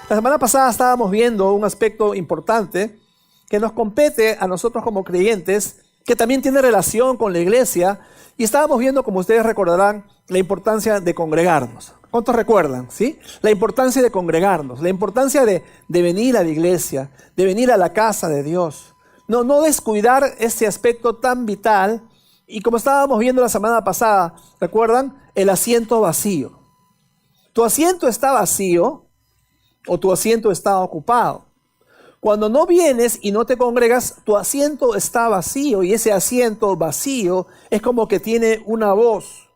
La semana pasada estábamos viendo un aspecto importante que nos compete a nosotros como creyentes, que también tiene relación con la iglesia, y estábamos viendo, como ustedes recordarán, la importancia de congregarnos. ¿Cuántos recuerdan? ¿Sí? La importancia de congregarnos, la importancia de venir a la iglesia, de venir a la casa de Dios. No descuidar este aspecto tan vital. Y como estábamos viendo la semana pasada, ¿recuerdan? El asiento vacío. Tu asiento está vacío o tu asiento está ocupado. Cuando no vienes y no te congregas, tu asiento está vacío, y ese asiento vacío es como que tiene una voz.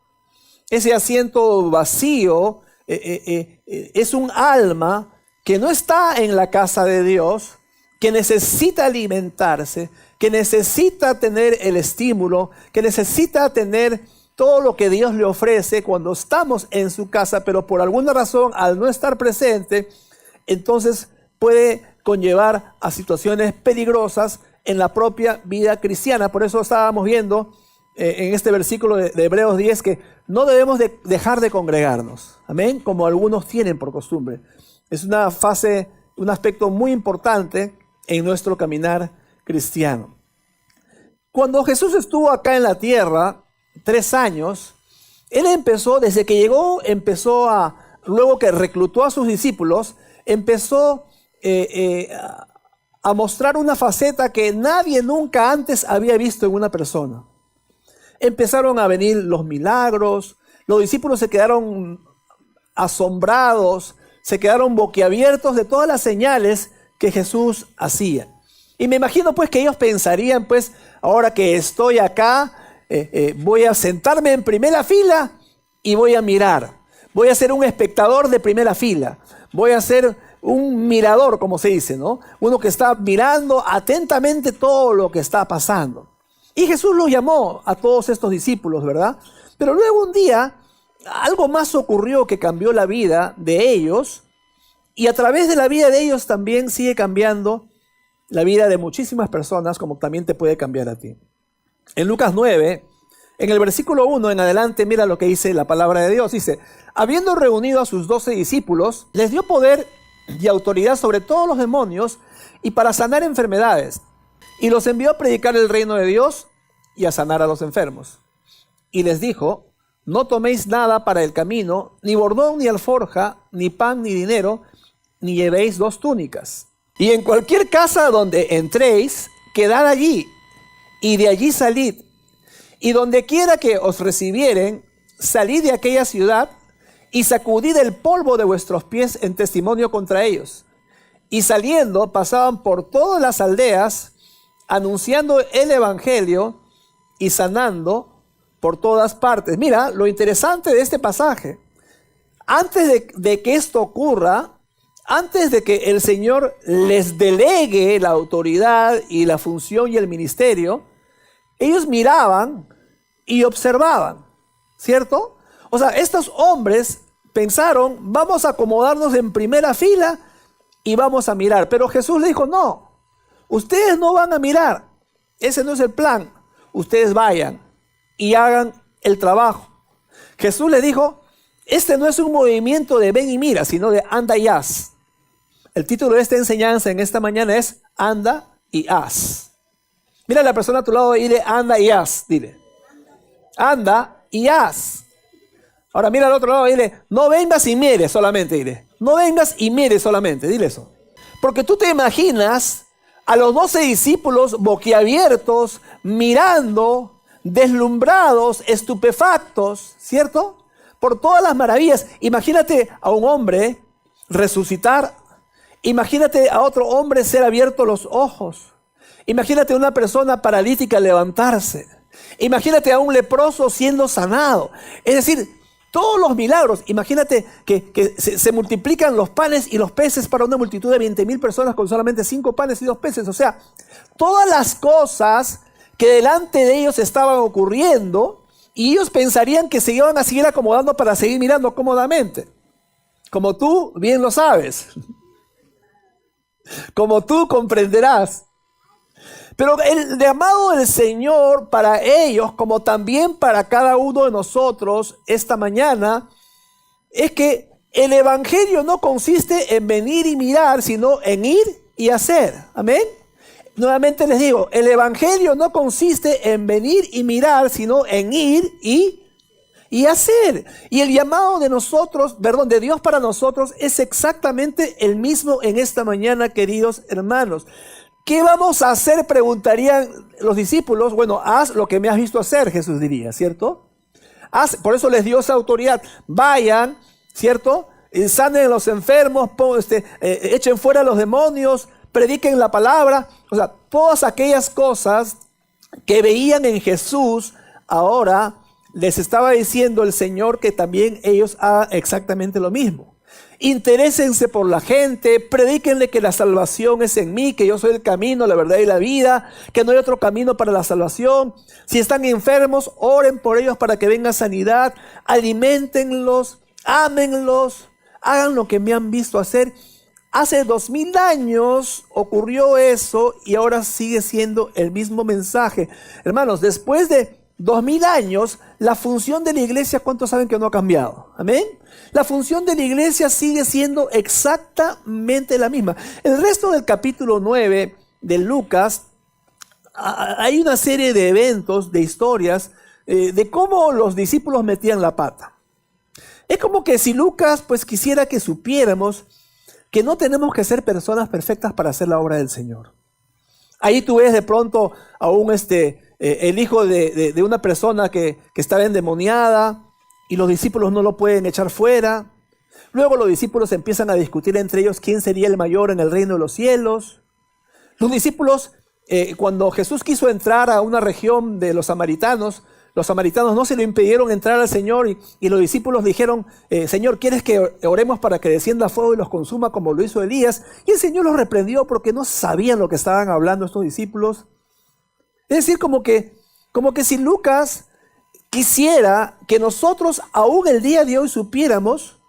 Ese asiento vacío es un alma que no está en la casa de Dios, que necesita alimentarse, que necesita tener el estímulo, que necesita tener todo lo que Dios le ofrece cuando estamos en su casa, pero por alguna razón, al no estar presente, entonces puede conllevar a situaciones peligrosas en la propia vida cristiana. Por eso estábamos viendo en este versículo de Hebreos 10 que no debemos dejar de congregarnos, amén, como algunos tienen por costumbre. Es una fase, un aspecto muy importante en nuestro caminar cristiano. Cuando Jesús estuvo acá en la tierra, 3 años, Él empezó, desde que llegó, luego que reclutó a sus discípulos, empezó a mostrar una faceta que nadie nunca antes había visto en una persona. Empezaron a venir los milagros, los discípulos se quedaron asombrados, se quedaron boquiabiertos de todas las señales que Jesús hacía. Y me imagino pues que ellos pensarían, pues, ahora que estoy acá, voy a sentarme en primera fila y voy a mirar. Voy a ser un espectador de primera fila. Voy a ser un mirador, como se dice, ¿no? Uno que está mirando atentamente todo lo que está pasando. Y Jesús los llamó a todos estos discípulos, ¿verdad? Pero luego un día, algo más ocurrió que cambió la vida de ellos, y a través de la vida de ellos también sigue cambiando la vida de muchísimas personas, como también te puede cambiar a ti. En Lucas 9, en el versículo 1 en adelante, mira lo que dice la palabra de Dios. Dice, habiendo reunido a sus 12 discípulos, les dio poder y autoridad sobre todos los demonios y para sanar enfermedades. Y los envió a predicar el reino de Dios y a sanar a los enfermos. Y les dijo, no toméis nada para el camino, ni bordón, ni alforja, ni pan, ni dinero, ni llevéis 2 túnicas. Y en cualquier casa donde entréis, quedad allí, y de allí salid. Y donde quiera que os recibieren, salid de aquella ciudad, y sacudid el polvo de vuestros pies en testimonio contra ellos. Y saliendo, pasaban por todas las aldeas, anunciando el evangelio y sanando por todas partes. Mira, lo interesante de este pasaje, antes de que esto ocurra, antes de que el Señor les delegue la autoridad y la función y el ministerio, ellos miraban y observaban, ¿cierto? O sea, estos hombres pensaron, vamos a acomodarnos en primera fila y vamos a mirar. Pero Jesús le dijo, no, ustedes no van a mirar. Ese no es el plan. Ustedes vayan y hagan el trabajo. Jesús le dijo, este no es un movimiento de ven y mira, sino de anda y haz. El título de esta enseñanza en esta mañana es anda y haz. Mira a la persona a tu lado y dile anda y haz. Dile, anda y haz. Ahora mira al otro lado y dile, no vengas y mires solamente, dile. No vengas y mires solamente, dile eso. Porque tú te imaginas a los 12 discípulos boquiabiertos, mirando, deslumbrados, estupefactos, ¿cierto? Por todas las maravillas. Imagínate a un hombre resucitar. Imagínate a otro hombre ser abiertos los ojos. Imagínate a una persona paralítica levantarse. Imagínate a un leproso siendo sanado. Es decir, todos los milagros. Imagínate que se multiplican los panes y los peces para una multitud de 20,000 personas con solamente 5 panes y 2 peces. O sea, todas las cosas que delante de ellos estaban ocurriendo, y ellos pensarían que se iban a seguir acomodando para seguir mirando cómodamente. Como tú bien lo sabes. Como tú comprenderás. Pero el llamado del Señor para ellos, como también para cada uno de nosotros esta mañana, es que El evangelio no consiste en venir y mirar, sino en ir y hacer. Amén. Nuevamente les digo, el evangelio no consiste en venir y mirar, sino en ir y hacer. Y el llamado de nosotros, de Dios para nosotros es exactamente el mismo en esta mañana, queridos hermanos. ¿Qué vamos a hacer?, preguntarían los discípulos. Bueno, haz lo que me has visto hacer, Jesús diría, ¿cierto? Por eso les dio esa autoridad. Vayan, ¿cierto? Sanen a los enfermos, echen fuera a los demonios, prediquen la palabra. O sea, todas aquellas cosas que veían en Jesús, ahora les estaba diciendo el Señor que también ellos hagan exactamente lo mismo. Interésense por la gente, predíquenle que la salvación es en mí, que yo soy el camino, la verdad y la vida, que no hay otro camino para la salvación. Si están enfermos, oren por ellos para que venga sanidad, aliméntenlos, ámenlos, hagan lo que me han visto hacer. Hace 2000 años ocurrió eso y ahora sigue siendo el mismo mensaje. Hermanos, después de 2000 años, la función de la iglesia, ¿cuántos saben que no ha cambiado? Amén. La función de la iglesia sigue siendo exactamente la misma. El resto del capítulo 9 de Lucas, hay una serie de eventos, de historias, de cómo los discípulos metían la pata. Es como que si Lucas pues quisiera que supiéramos que no tenemos que ser personas perfectas para hacer la obra del Señor. Ahí tú ves de pronto a el hijo de una persona que estaba endemoniada y los discípulos no lo pueden echar fuera. Luego los discípulos empiezan a discutir entre ellos quién sería el mayor en el reino de los cielos. Los discípulos, cuando Jesús quiso entrar a una región de los samaritanos no se le impidieron entrar al Señor y los discípulos dijeron, Señor, ¿quieres que oremos para que descienda fuego y los consuma como lo hizo Elías? Y el Señor los reprendió porque no sabían lo que estaban hablando estos discípulos. Es decir, como que si Lucas quisiera que nosotros aún el día de hoy supiéramos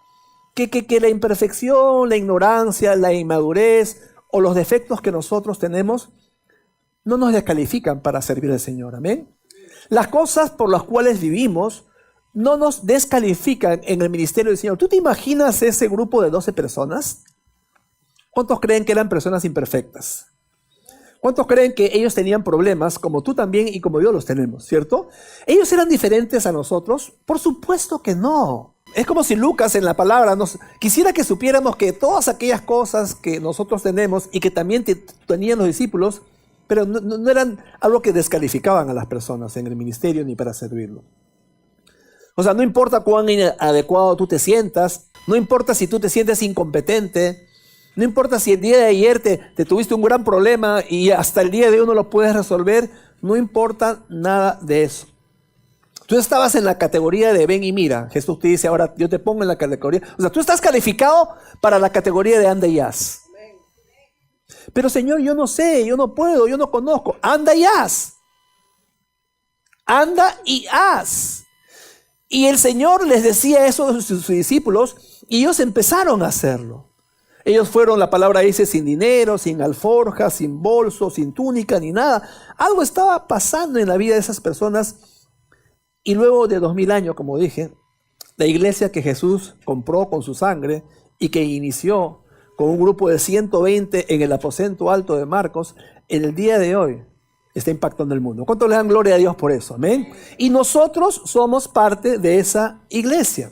que la imperfección, la ignorancia, la inmadurez o los defectos que nosotros tenemos no nos descalifican para servir al Señor. Amén. Las cosas por las cuales vivimos no nos descalifican en el ministerio del Señor. ¿Tú te imaginas ese grupo de 12 personas? ¿Cuántos creen que eran personas imperfectas? ¿Cuántos creen que ellos tenían problemas como tú también y como yo los tenemos, cierto? ¿Ellos eran diferentes a nosotros? Por supuesto que no. Es como si Lucas en la palabra quisiera que supiéramos que todas aquellas cosas que nosotros tenemos y que también tenían los discípulos, pero no eran algo que descalificaban a las personas en el ministerio ni para servirlo. O sea, no importa cuán inadecuado tú te sientas, no importa si tú te sientes incompetente, no importa si el día de ayer te tuviste un gran problema y hasta el día de hoy no lo puedes resolver, no importa nada de eso. Tú estabas en la categoría de ven y mira. Jesús te dice, ahora yo te pongo en la categoría. O sea, tú estás calificado para la categoría de anda y haz. Pero Señor, yo no sé, yo no puedo, yo no conozco. Anda y haz. Anda y haz. Y el Señor les decía eso a sus discípulos y ellos empezaron a hacerlo. Ellos fueron, la palabra dice, sin dinero, sin alforja, sin bolso, sin túnica, ni nada. Algo estaba pasando en la vida de esas personas. Y luego de 2000 años, como dije, la iglesia que Jesús compró con su sangre y que inició con un grupo de 120 en el aposento alto de Marcos, en el día de hoy está impactando el mundo. ¿Cuánto le dan gloria a Dios por eso? Amén. Y nosotros somos parte de esa iglesia.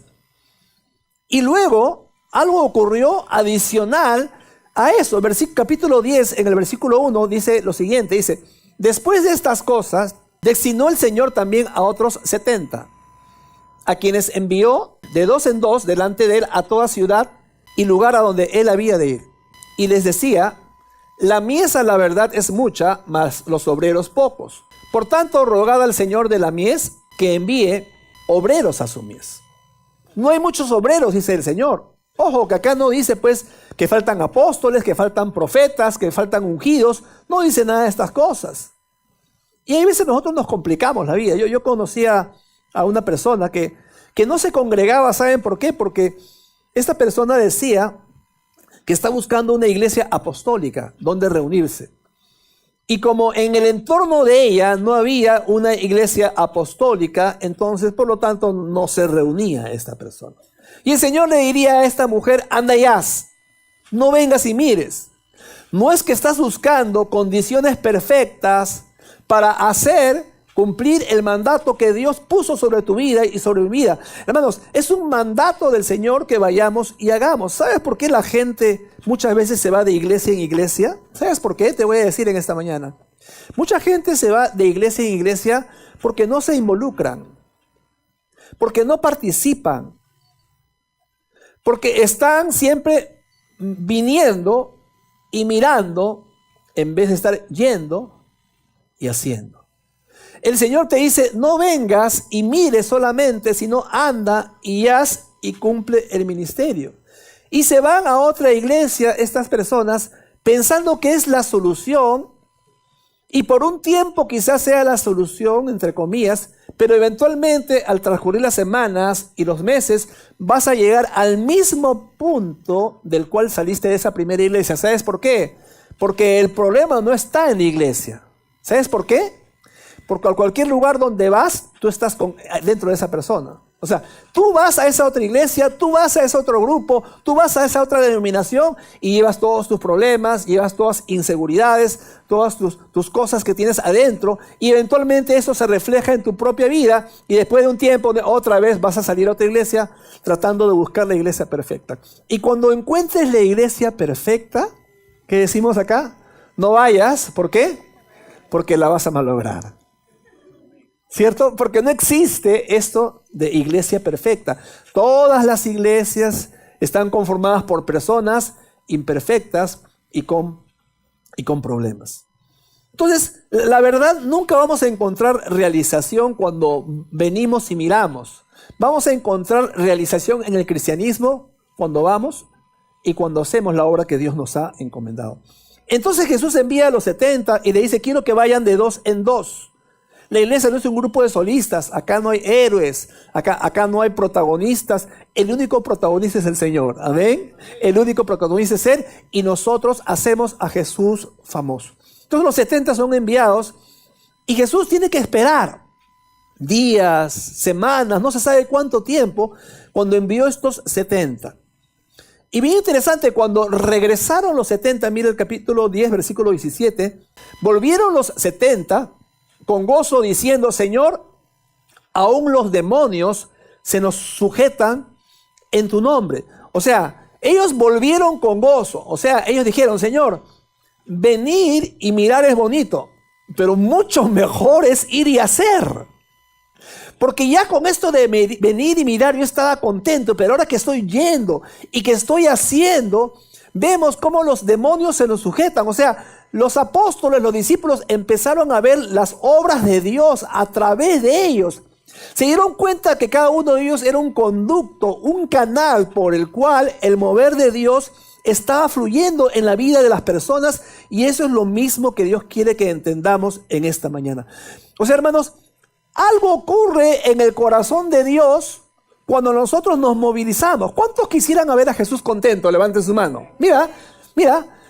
Y luego algo ocurrió adicional a eso. Capítulo 10, en el versículo 1, dice lo siguiente, dice, después de estas cosas, designó el Señor también a otros 70, a quienes envió de dos en dos delante de él a toda ciudad y lugar a donde él había de ir. Y les decía, la mies a la verdad es mucha, mas los obreros pocos. Por tanto, rogad al Señor de la mies que envíe obreros a su mies. No hay muchos obreros, dice el Señor. Ojo, que acá no dice pues que faltan apóstoles, que faltan profetas, que faltan ungidos. No dice nada de estas cosas. Y hay veces nosotros nos complicamos la vida. Yo conocía a una persona que no se congregaba, ¿saben por qué? Porque esta persona decía que está buscando una iglesia apostólica donde reunirse. Y como en el entorno de ella no había una iglesia apostólica, entonces por lo tanto no se reunía esta persona. Y el Señor le diría a esta mujer, anda y haz, no vengas y mires. No es que estás buscando condiciones perfectas para cumplir el mandato que Dios puso sobre tu vida y sobre mi vida. Hermanos, es un mandato del Señor que vayamos y hagamos. ¿Sabes por qué la gente muchas veces se va de iglesia en iglesia? ¿Sabes por qué? Te voy a decir en esta mañana. Mucha gente se va de iglesia en iglesia porque no se involucran, porque no participan, porque están siempre viniendo y mirando en vez de estar yendo y haciendo. El Señor te dice, no vengas y mires solamente, sino anda y haz y cumple el ministerio. Y se van a otra iglesia estas personas pensando que es la solución, y por un tiempo quizás sea la solución, entre comillas, pero eventualmente al transcurrir las semanas y los meses vas a llegar al mismo punto del cual saliste de esa primera iglesia. ¿Sabes por qué? Porque el problema no está en la iglesia. ¿Sabes por qué? Porque a cualquier lugar donde vas, tú estás dentro de esa persona. O sea, tú vas a esa otra iglesia, tú vas a ese otro grupo, tú vas a esa otra denominación y llevas todos tus problemas, llevas todas inseguridades, todas tus cosas que tienes adentro, y eventualmente eso se refleja en tu propia vida, y después de un tiempo otra vez vas a salir a otra iglesia tratando de buscar la iglesia perfecta. Y cuando encuentres la iglesia perfecta, ¿qué decimos acá? No vayas, ¿por qué? Porque la vas a malograr. ¿Cierto? Porque no existe esto de iglesia perfecta. Todas las iglesias están conformadas por personas imperfectas y con problemas. Entonces, la verdad, nunca vamos a encontrar realización cuando venimos y miramos. Vamos a encontrar realización en el cristianismo cuando vamos y cuando hacemos la obra que Dios nos ha encomendado. Entonces Jesús envía a los 70 y le dice, quiero que vayan de 2 en 2. La iglesia no es un grupo de solistas, acá no hay héroes, acá no hay protagonistas, el único protagonista es el Señor, amén. El único protagonista es Él y nosotros hacemos a Jesús famoso. Entonces los 70 son enviados y Jesús tiene que esperar días, semanas, no se sabe cuánto tiempo, cuando envió estos 70. Y bien interesante, cuando regresaron los 70, mira el capítulo 10, versículo 17, volvieron los 70 con gozo diciendo, Señor, aún los demonios se nos sujetan en tu nombre. O sea, ellos volvieron con gozo. O sea, ellos dijeron, Señor, venir y mirar es bonito, pero mucho mejor es ir y hacer. Porque ya con esto de venir y mirar yo estaba contento, pero ahora que estoy yendo y que estoy haciendo, vemos cómo los demonios se nos sujetan. O sea, los apóstoles, los discípulos empezaron a ver las obras de Dios a través de ellos. Se dieron cuenta que cada uno de ellos era un conducto, un canal por el cual el mover de Dios estaba fluyendo en la vida de las personas, y eso es lo mismo que Dios quiere que entendamos en esta mañana. O sea, hermanos, algo ocurre en el corazón de Dios cuando nosotros nos movilizamos. ¿Cuántos quisieran ver a Jesús contento? Levanten su mano. Mira,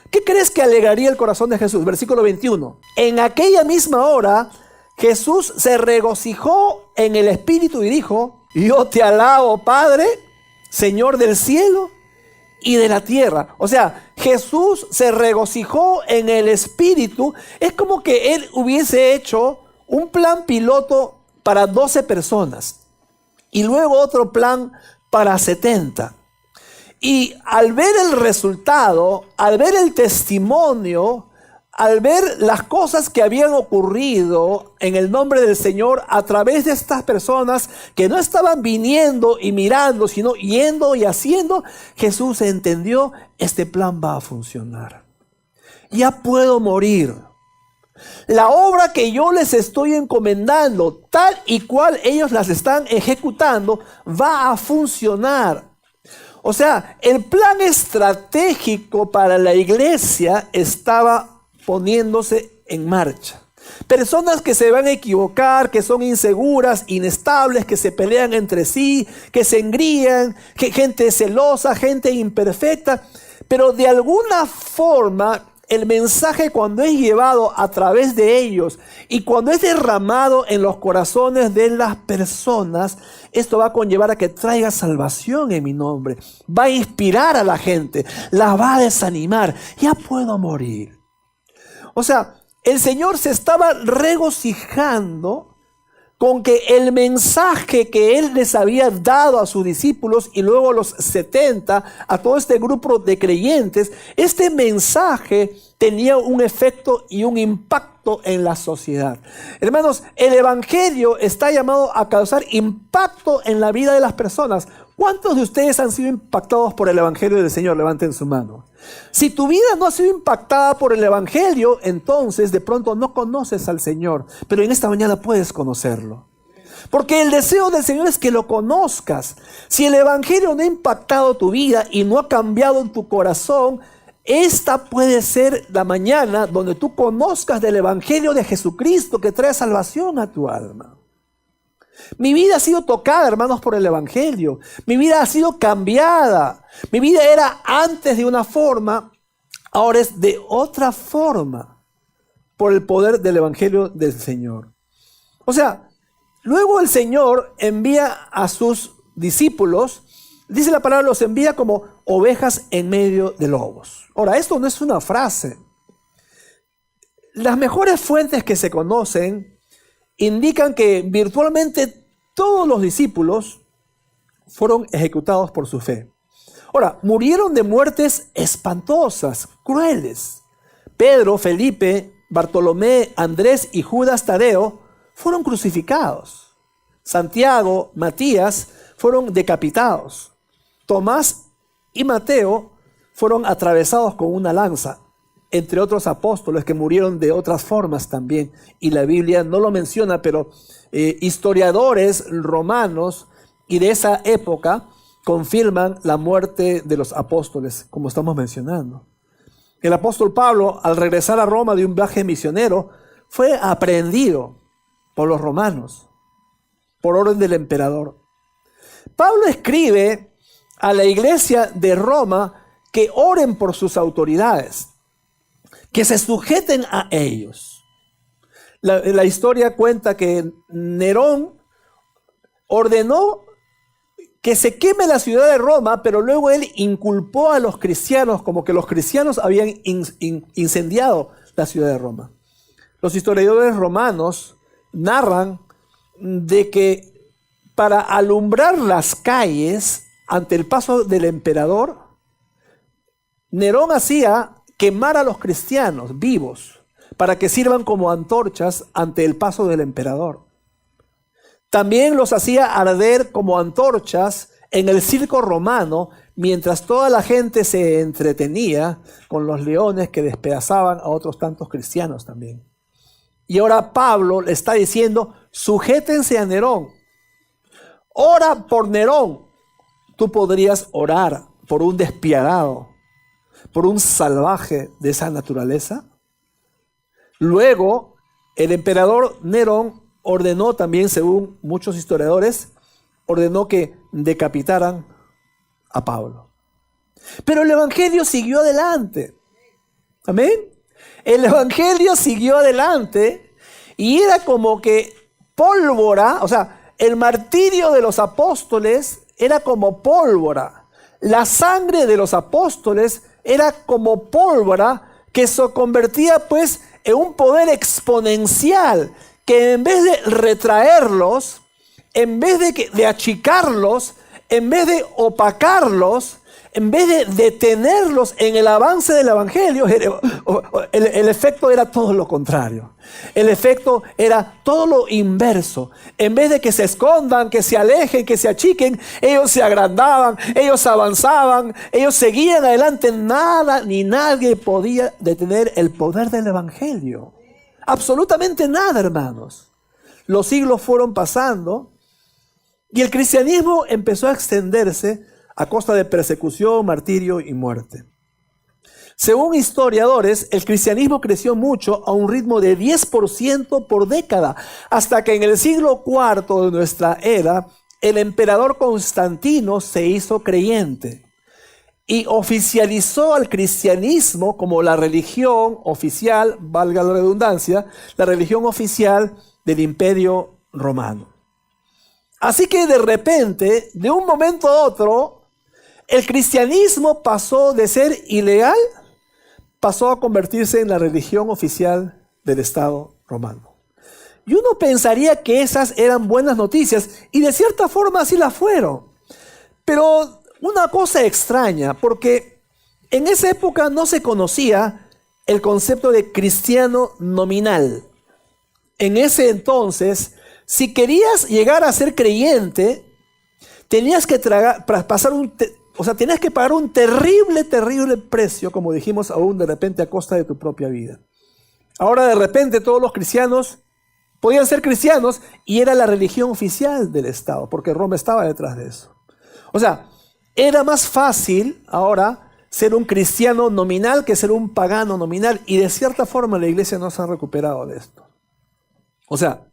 ¿qué crees que alegraría el corazón de Jesús? Versículo 21. En aquella misma hora, Jesús se regocijó en el Espíritu y dijo, yo te alabo, Padre, Señor del cielo y de la tierra. O sea, Jesús se regocijó en el Espíritu. Es como que Él hubiese hecho un plan piloto para 12 personas y luego otro plan para 70. Y al ver el resultado, al ver el testimonio, al ver las cosas que habían ocurrido en el nombre del Señor a través de estas personas que no estaban viniendo y mirando, sino yendo y haciendo, Jesús entendió, este plan va a funcionar. Ya puedo morir. La obra que yo les estoy encomendando, tal y cual ellos las están ejecutando, va a funcionar. O sea, el plan estratégico para la iglesia estaba poniéndose en marcha. Personas que se van a equivocar, que son inseguras, inestables, que se pelean entre sí, que se engrían, que gente celosa, gente imperfecta, pero de alguna forma el mensaje cuando es llevado a través de ellos y cuando es derramado en los corazones de las personas, esto va a conllevar a que traiga salvación en mi nombre. Va a inspirar a la gente, la va a desanimar. Ya puedo morir. O sea, el Señor se estaba regocijando con que el mensaje que Él les había dado a sus discípulos y luego a los 70, a todo este grupo de creyentes, este mensaje tenía un efecto y un impacto en la sociedad. Hermanos, el Evangelio está llamado a causar impacto en la vida de las personas. ¿Cuántos de ustedes han sido impactados por el Evangelio del Señor? Levanten su mano. Si tu vida no ha sido impactada por el Evangelio, entonces de pronto no conoces al Señor. Pero en esta mañana puedes conocerlo. Porque el deseo del Señor es que lo conozcas. Si el Evangelio no ha impactado tu vida y no ha cambiado en tu corazón, esta puede ser la mañana donde tú conozcas del Evangelio de Jesucristo que trae salvación a tu alma. Mi vida ha sido tocada, hermanos, por el Evangelio. Mi vida ha sido cambiada. Mi vida era antes de una forma, ahora es de otra forma, por el poder del Evangelio del Señor. O sea, luego el Señor envía a sus discípulos, dice la palabra, los envía como ovejas en medio de lobos. Ahora, esto no es una frase. Las mejores fuentes que se conocen indican que virtualmente todos los discípulos fueron ejecutados por su fe. Ahora, murieron de muertes espantosas, crueles. Pedro, Felipe, Bartolomé, Andrés y Judas Tadeo fueron crucificados. Santiago, Matías fueron decapitados. Tomás y Mateo fueron atravesados con una lanza, entre otros apóstoles que murieron de otras formas también. Y la Biblia no lo menciona, pero historiadores romanos y de esa época confirman la muerte de los apóstoles, como estamos mencionando. El apóstol Pablo, al regresar a Roma de un viaje misionero, fue aprehendido por los romanos, por orden del emperador. Pablo escribe a la iglesia de Roma que oren por sus autoridades, que se sujeten a ellos. La historia cuenta que Nerón ordenó que se queme la ciudad de Roma, pero luego él inculpó a los cristianos como que los cristianos habían incendiado la ciudad de Roma. Los historiadores romanos narran de que para alumbrar las calles ante el paso del emperador, Nerón hacía quemar a los cristianos vivos para que sirvan como antorchas ante el paso del emperador. También los hacía arder como antorchas en el circo romano mientras toda la gente se entretenía con los leones que despedazaban a otros tantos cristianos también. Y ahora Pablo le está diciendo, sujétense a Nerón. Ora por Nerón. Tú podrías orar por un despiadado, por un salvaje de esa naturaleza. Luego, el emperador Nerón ordenó también, según muchos historiadores, ordenó que decapitaran a Pablo. Pero el evangelio siguió adelante. Amén. El evangelio siguió adelante y era como que pólvora, o sea, el martirio de los apóstoles era como pólvora. La sangre de los apóstoles era como pólvora que se convertía pues en un poder exponencial que en vez de retraerlos, en vez de achicarlos, en vez de opacarlos, en vez de detenerlos en el avance del evangelio, el efecto era todo lo contrario. El efecto era todo lo inverso. En vez de que se escondan, que se alejen, que se achiquen, ellos se agrandaban, ellos avanzaban, ellos seguían adelante. Nada ni nadie podía detener el poder del evangelio. Absolutamente nada, hermanos. Los siglos fueron pasando y el cristianismo empezó a extenderse a costa de persecución, martirio y muerte. Según historiadores, el cristianismo creció mucho a un ritmo de 10% por década, hasta que en el siglo IV de nuestra era, el emperador Constantino se hizo creyente. y oficializó al cristianismo como la religión oficial, valga la redundancia, la religión oficial del Imperio Romano. Así que de repente, de un momento a otro, el cristianismo pasó de ser ilegal, pasó a convertirse en la religión oficial del Estado romano. Y uno pensaría que esas eran buenas noticias, y de cierta forma así las fueron. Pero una cosa extraña, porque en esa época no se conocía el concepto de cristiano nominal. En ese entonces, si querías llegar a ser creyente, tenías que tenías que pagar un terrible precio, como dijimos aún de repente a costa de tu propia vida. Ahora de repente todos los cristianos podían ser cristianos y era la religión oficial del Estado, porque Roma estaba detrás de eso. O sea, era más fácil ahora ser un cristiano nominal que ser un pagano nominal, y de cierta forma la iglesia no se ha recuperado de esto. O sea,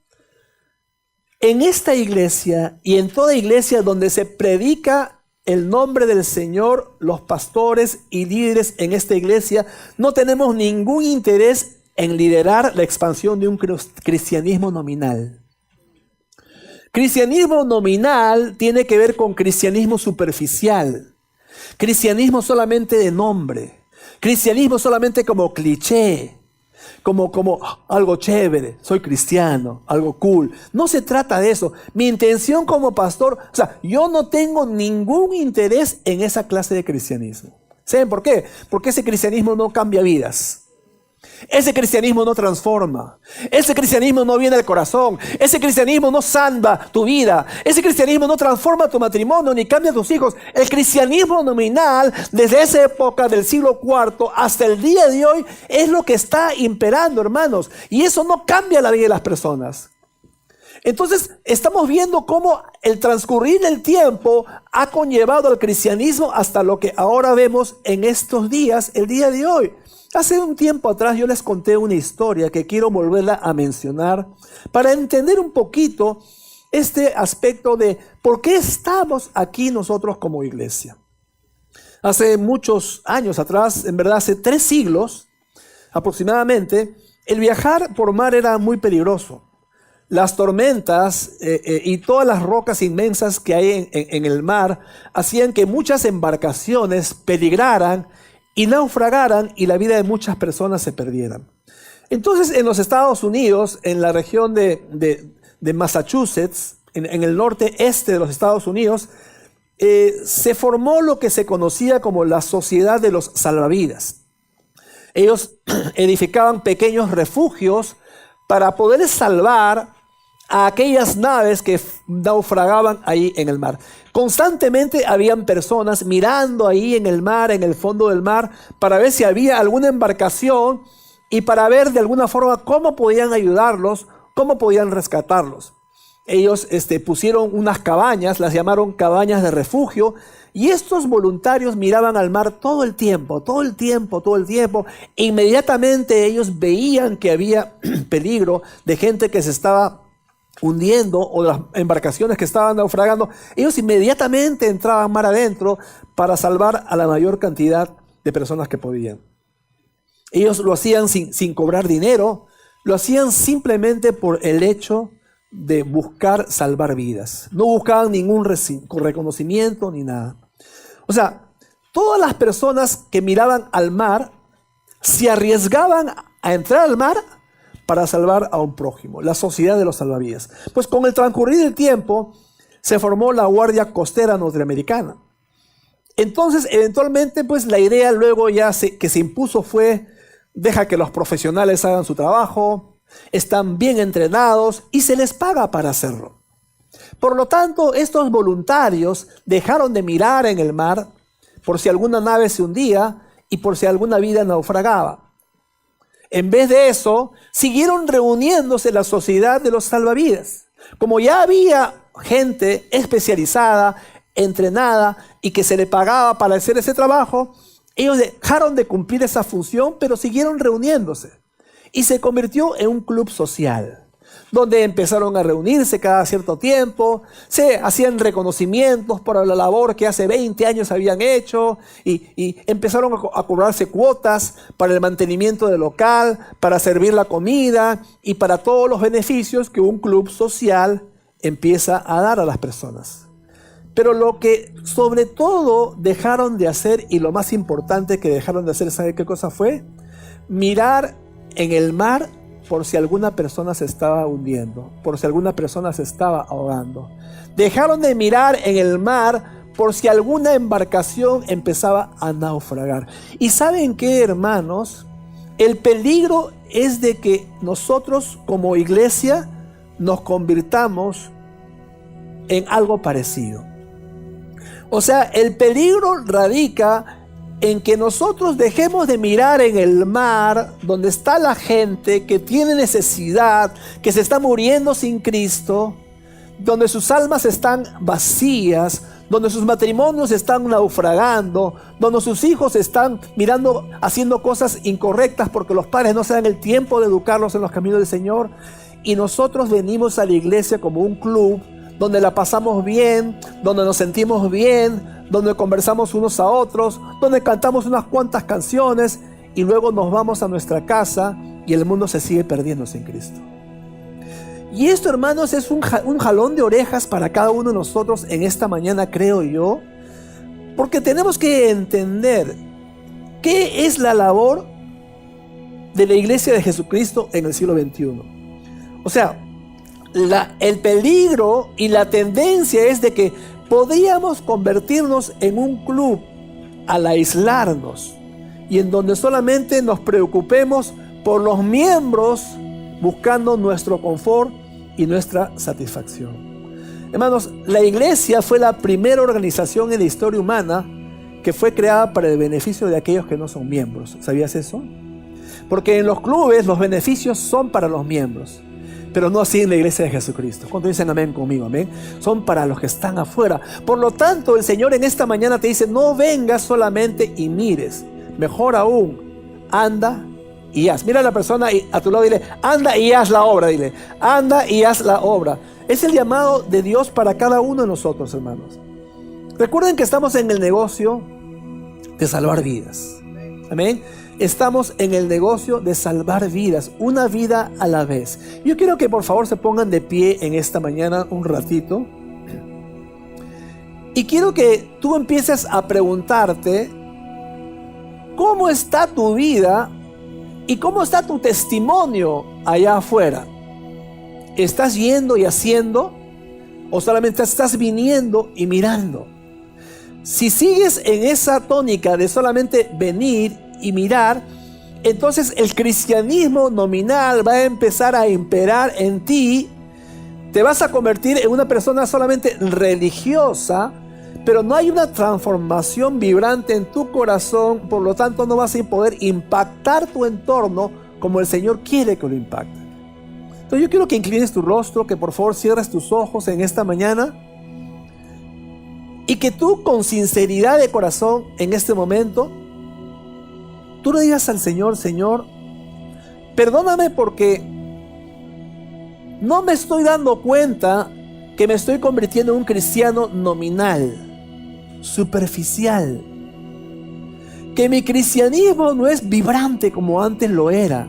en esta iglesia y en toda iglesia donde se predica el nombre del Señor, los pastores y líderes en esta iglesia no tenemos ningún interés en liderar la expansión de un cristianismo nominal. Cristianismo nominal tiene que ver con cristianismo superficial, cristianismo solamente de nombre, cristianismo solamente como cliché, como algo chévere, soy cristiano, algo cool. No se trata de eso. Mi intención como pastor, yo no tengo ningún interés en esa clase de cristianismo. ¿Saben por qué? Porque ese cristianismo no cambia vidas. Ese cristianismo no transforma. Ese cristianismo no viene del corazón. Ese cristianismo no salva tu vida. Ese cristianismo no transforma tu matrimonio ni cambia a tus hijos. El cristianismo nominal, desde esa época del siglo IV hasta el día de hoy, es lo que está imperando, hermanos. Y eso no cambia la vida de las personas. Entonces estamos viendo cómo el transcurrir del tiempo ha conllevado al cristianismo hasta lo que ahora vemos en estos días, el día de hoy. Hace un tiempo atrás yo les conté una historia que quiero volverla a mencionar para entender un poquito este aspecto de por qué estamos aquí nosotros como iglesia. Hace muchos años atrás, en verdad hace 3 siglos aproximadamente, el viajar por mar era muy peligroso. Las tormentas y todas las rocas inmensas que hay en el mar hacían que muchas embarcaciones peligraran y naufragaran y la vida de muchas personas se perdieran. Entonces en los Estados Unidos, en la región de Massachusetts, en el norte este de los Estados Unidos, se formó lo que se conocía como la Sociedad de los Salvavidas. Ellos edificaban pequeños refugios para poder salvar a aquellas naves que naufragaban ahí en el mar. Constantemente habían personas mirando ahí en el mar, en el fondo del mar, para ver si había alguna embarcación y para ver de alguna forma cómo podían ayudarlos, cómo podían rescatarlos. Ellos pusieron unas cabañas, las llamaron cabañas de refugio, y estos voluntarios miraban al mar todo el tiempo. E inmediatamente ellos veían que había peligro de gente que se estaba hundiendo o las embarcaciones que estaban naufragando. Ellos inmediatamente entraban mar adentro para salvar a la mayor cantidad de personas que podían. Ellos lo hacían sin cobrar dinero, lo hacían simplemente por el hecho de buscar salvar vidas. No buscaban ningún reconocimiento ni nada. O sea, todas las personas que miraban al mar se arriesgaban a entrar al mar para salvar a un prójimo, la sociedad de los salvavidas. Pues con el transcurrir del tiempo se formó la Guardia Costera Norteamericana. Entonces, eventualmente, pues la idea luego que se impuso fue: deja que los profesionales hagan su trabajo, están bien entrenados y se les paga para hacerlo. Por lo tanto, estos voluntarios dejaron de mirar en el mar por si alguna nave se hundía y por si alguna vida naufragaba. En vez de eso, siguieron reuniéndose la Sociedad de los Salvavidas. Como ya había gente especializada, entrenada y que se le pagaba para hacer ese trabajo, ellos dejaron de cumplir esa función, pero siguieron reuniéndose. Y se convirtió en un club social. donde empezaron a reunirse cada cierto tiempo, se hacían reconocimientos por la labor que hace 20 años habían hecho y empezaron a cobrarse cuotas para el mantenimiento del local, para servir la comida y para todos los beneficios que un club social empieza a dar a las personas. Pero lo que sobre todo dejaron de hacer, y lo más importante que dejaron de hacer, ¿sabe qué cosa fue? Mirar en el mar por si alguna persona se estaba hundiendo, por si alguna persona se estaba ahogando. Dejaron de mirar en el mar por si alguna embarcación empezaba a naufragar. ¿Y saben qué, hermanos? El peligro es de que nosotros como iglesia nos convirtamos en algo parecido. O sea, el peligro radica en que nosotros dejemos de mirar en el mar donde está la gente que tiene necesidad, que se está muriendo sin Cristo, donde sus almas están vacías, donde sus matrimonios están naufragando, donde sus hijos están haciendo cosas incorrectas porque los padres no se dan el tiempo de educarlos en los caminos del Señor. Y nosotros venimos a la iglesia como un club donde la pasamos bien, donde nos sentimos bien, donde conversamos unos a otros, donde cantamos unas cuantas canciones y luego nos vamos a nuestra casa y el mundo se sigue perdiendo sin Cristo. Y esto, hermanos, es un jalón de orejas para cada uno de nosotros en esta mañana, creo yo, porque tenemos que entender qué es la labor de la iglesia de Jesucristo en el siglo XXI. O sea, el peligro y la tendencia es de que podríamos convertirnos en un club al aislarnos y en donde solamente nos preocupemos por los miembros buscando nuestro confort y nuestra satisfacción. Hermanos, la iglesia fue la primera organización en la historia humana que fue creada para el beneficio de aquellos que no son miembros. ¿Sabías eso? Porque en los clubes los beneficios son para los miembros, pero no así en la iglesia de Jesucristo. ¿Cuántos dicen amén conmigo? Amén. Son para los que están afuera. Por lo tanto, el Señor en esta mañana te dice, no vengas solamente y mires. Mejor aún, anda y haz. Mira a la persona a tu lado y dile, anda y haz la obra. Dile, anda y haz la obra. Es el llamado de Dios para cada uno de nosotros, hermanos. Recuerden que estamos en el negocio de salvar vidas. Amén. Estamos en el negocio de salvar vidas, una vida a la vez. Yo quiero que por favor se pongan de pie en esta mañana un ratito. Y quiero que tú empieces a preguntarte cómo está tu vida y cómo está tu testimonio allá afuera. ¿Estás yendo y haciendo o solamente estás viniendo y mirando? Si sigues en esa tónica de solamente venir y mirar, entonces el cristianismo nominal va a empezar a imperar en ti. Te vas a convertir en una persona solamente religiosa, pero no hay una transformación vibrante en tu corazón. Por lo tanto, no vas a poder impactar tu entorno como el Señor quiere que lo impacte. Entonces yo quiero que inclines tu rostro, que por favor cierres tus ojos en esta mañana y que tú con sinceridad de corazón en este momento tú le digas al Señor, Señor, perdóname porque no me estoy dando cuenta que me estoy convirtiendo en un cristiano nominal, superficial, que mi cristianismo no es vibrante como antes lo era,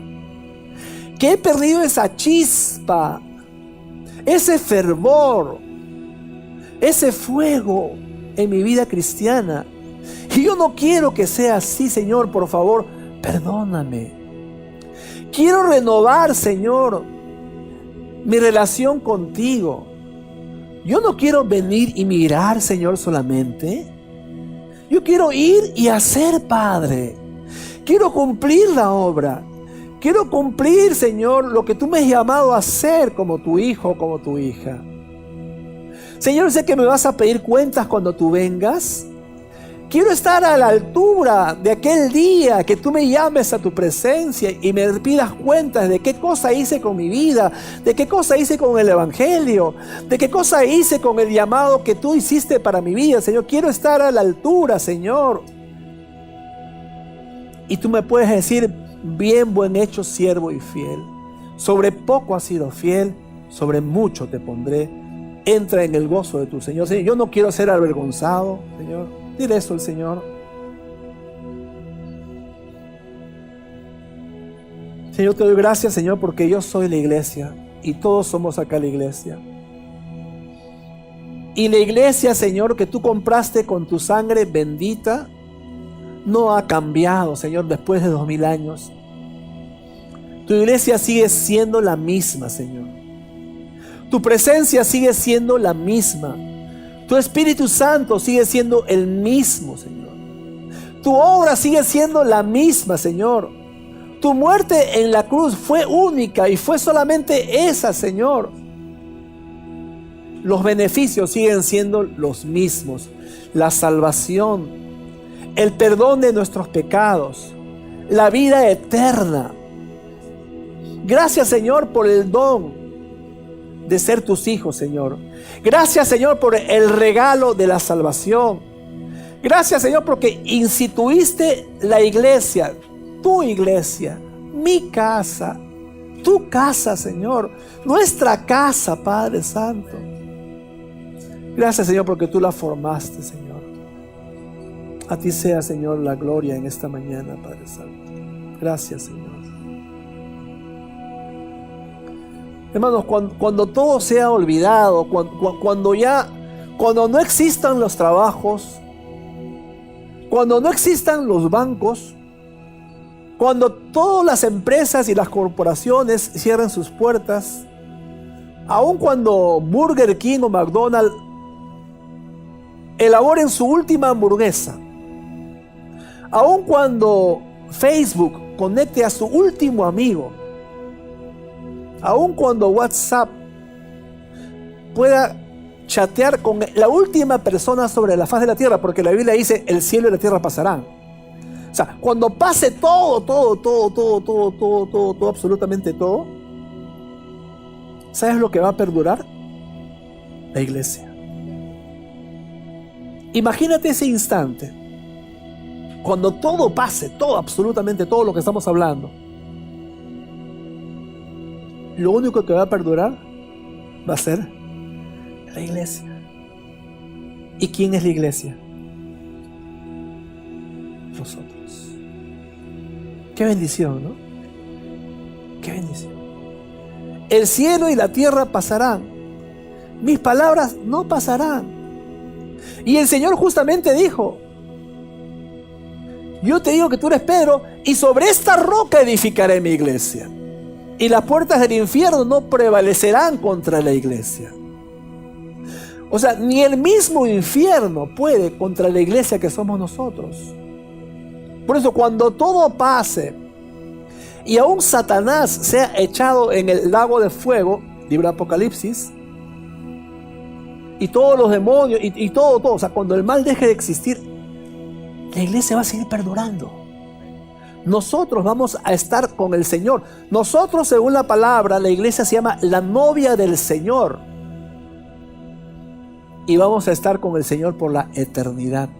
que he perdido esa chispa, ese fervor, ese fuego en mi vida cristiana. Y yo no quiero que sea así, Señor, por favor, perdóname. Quiero renovar, Señor, mi relación contigo. Yo no quiero venir y mirar, Señor, solamente. Yo quiero ir y hacer, Padre. Quiero cumplir la obra. Quiero cumplir, Señor, lo que tú me has llamado a hacer como tu hijo, como tu hija. Señor, sé que me vas a pedir cuentas cuando tú vengas. Quiero estar a la altura de aquel día que tú me llames a tu presencia y me pidas cuentas de qué cosa hice con mi vida, de qué cosa hice con el evangelio, de qué cosa hice con el llamado que tú hiciste para mi vida, Señor. Quiero estar a la altura, Señor. Y tú me puedes decir, bien, buen hecho, siervo y fiel. Sobre poco has sido fiel, sobre mucho te pondré. Entra en el gozo de tu Señor. Señor, yo no quiero ser avergonzado, Señor. Dile eso al Señor. Señor, te doy gracias, Señor, porque yo soy la iglesia y todos somos acá la iglesia. Y la iglesia, Señor, que tú compraste con tu sangre bendita, no ha cambiado, Señor, después de 2000 años. Tu iglesia sigue siendo la misma, Señor. Tu presencia sigue siendo la misma. Tu Espíritu Santo sigue siendo el mismo, Señor. Tu obra sigue siendo la misma, Señor. Tu muerte en la cruz fue única y fue solamente esa, Señor. Los beneficios siguen siendo los mismos. La salvación, el perdón de nuestros pecados, la vida eterna. Gracias, Señor, por el don de ser tus hijos, Señor. Gracias, Señor, por el regalo de la salvación. Gracias, Señor, porque instituiste la iglesia, tu iglesia, mi casa, tu casa, Señor, nuestra casa, Padre Santo. Gracias, Señor, porque tú la formaste, Señor. A ti sea, Señor, la gloria en esta mañana, Padre Santo. Gracias, Señor. Hermanos, cuando todo sea olvidado, cuando no existan los trabajos, cuando no existan los bancos, cuando todas las empresas y las corporaciones cierren sus puertas, aun cuando Burger King o McDonald's elaboren su última hamburguesa, aun cuando Facebook conecte a su último amigo, aun cuando WhatsApp pueda chatear con la última persona sobre la faz de la tierra, porque la Biblia dice, el cielo y la tierra pasarán. O sea, cuando pase todo, absolutamente todo, ¿sabes lo que va a perdurar? La iglesia. Imagínate ese instante, cuando todo pase, todo, absolutamente todo lo que estamos hablando. Lo único que va a perdurar va a ser la iglesia. ¿Y quién es la iglesia? Nosotros. Qué bendición, ¿no? Qué bendición. El cielo y la tierra pasarán. Mis palabras no pasarán. Y el Señor justamente dijo, yo te digo que tú eres Pedro y sobre esta roca edificaré mi iglesia. Y las puertas del infierno no prevalecerán contra la iglesia. O sea, ni el mismo infierno puede contra la iglesia que somos nosotros. Por eso, cuando todo pase y aún Satanás sea echado en el lago de fuego, libro de Apocalipsis, y todos los demonios y todo, o sea, cuando el mal deje de existir, la iglesia va a seguir perdurando. Nosotros vamos a estar con el Señor. Nosotros, según la palabra, la iglesia se llama la novia del Señor. Y vamos a estar con el Señor por la eternidad.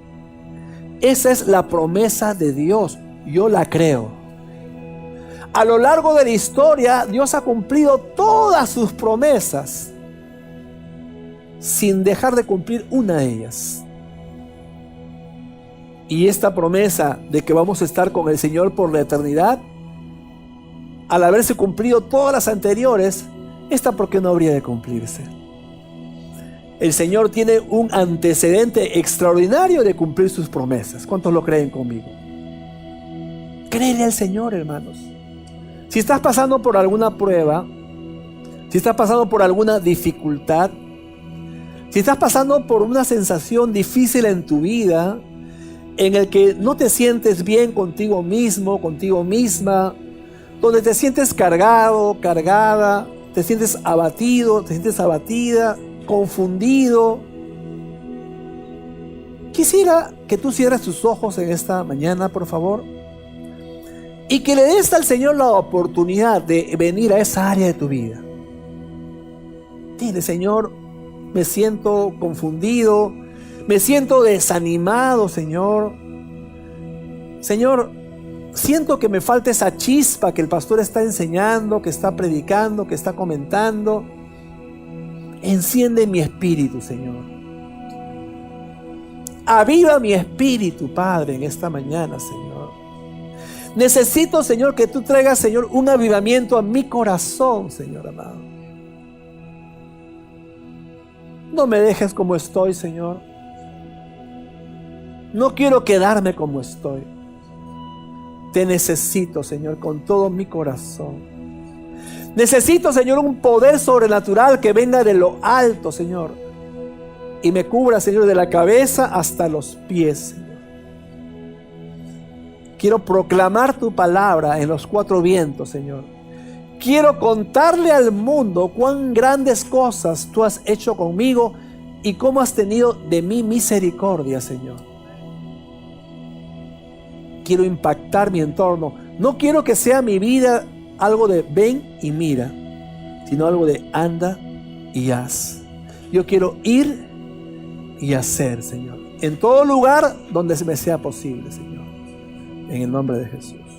Esa es la promesa de Dios. Yo la creo. A lo largo de la historia, Dios ha cumplido todas sus promesas sin dejar de cumplir una de ellas. Y esta promesa de que vamos a estar con el Señor por la eternidad, al haberse cumplido todas las anteriores, esta ¿por qué no habría de cumplirse? El Señor tiene un antecedente extraordinario de cumplir sus promesas. ¿Cuántos lo creen conmigo? Créele al Señor, hermanos. Si estás pasando por alguna prueba, si estás pasando por alguna dificultad, si estás pasando por una sensación difícil en tu vida, en el que no te sientes bien contigo mismo, contigo misma, donde te sientes cargado, cargada, te sientes abatido, te sientes abatida, confundido, quisiera que tú cierres tus ojos en esta mañana, por favor, y que le des al Señor la oportunidad de venir a esa área de tu vida. Dile: Señor, me siento confundido, me siento desanimado, Señor. Señor, siento que me falta esa chispa que el pastor está enseñando, que está predicando, que está comentando. Enciende mi espíritu, Señor. Aviva mi espíritu, Padre, en esta mañana, Señor. Necesito, Señor, que tú traigas, Señor, un avivamiento a mi corazón, Señor amado. No me dejes como estoy, Señor. No quiero quedarme como estoy. Te necesito, Señor, con todo mi corazón. Necesito, Señor, un poder sobrenatural que venga de lo alto, Señor, y me cubra, Señor, de la cabeza hasta los pies, Señor. Quiero proclamar tu palabra en los cuatro vientos, Señor. Quiero contarle al mundo cuán grandes cosas tú has hecho conmigo y cómo has tenido de mí misericordia, Señor. Quiero impactar mi entorno. No quiero que sea mi vida algo de ven y mira, sino algo de anda y haz. Yo quiero ir y hacer, Señor, en todo lugar donde me sea posible, Señor. En el nombre de Jesús.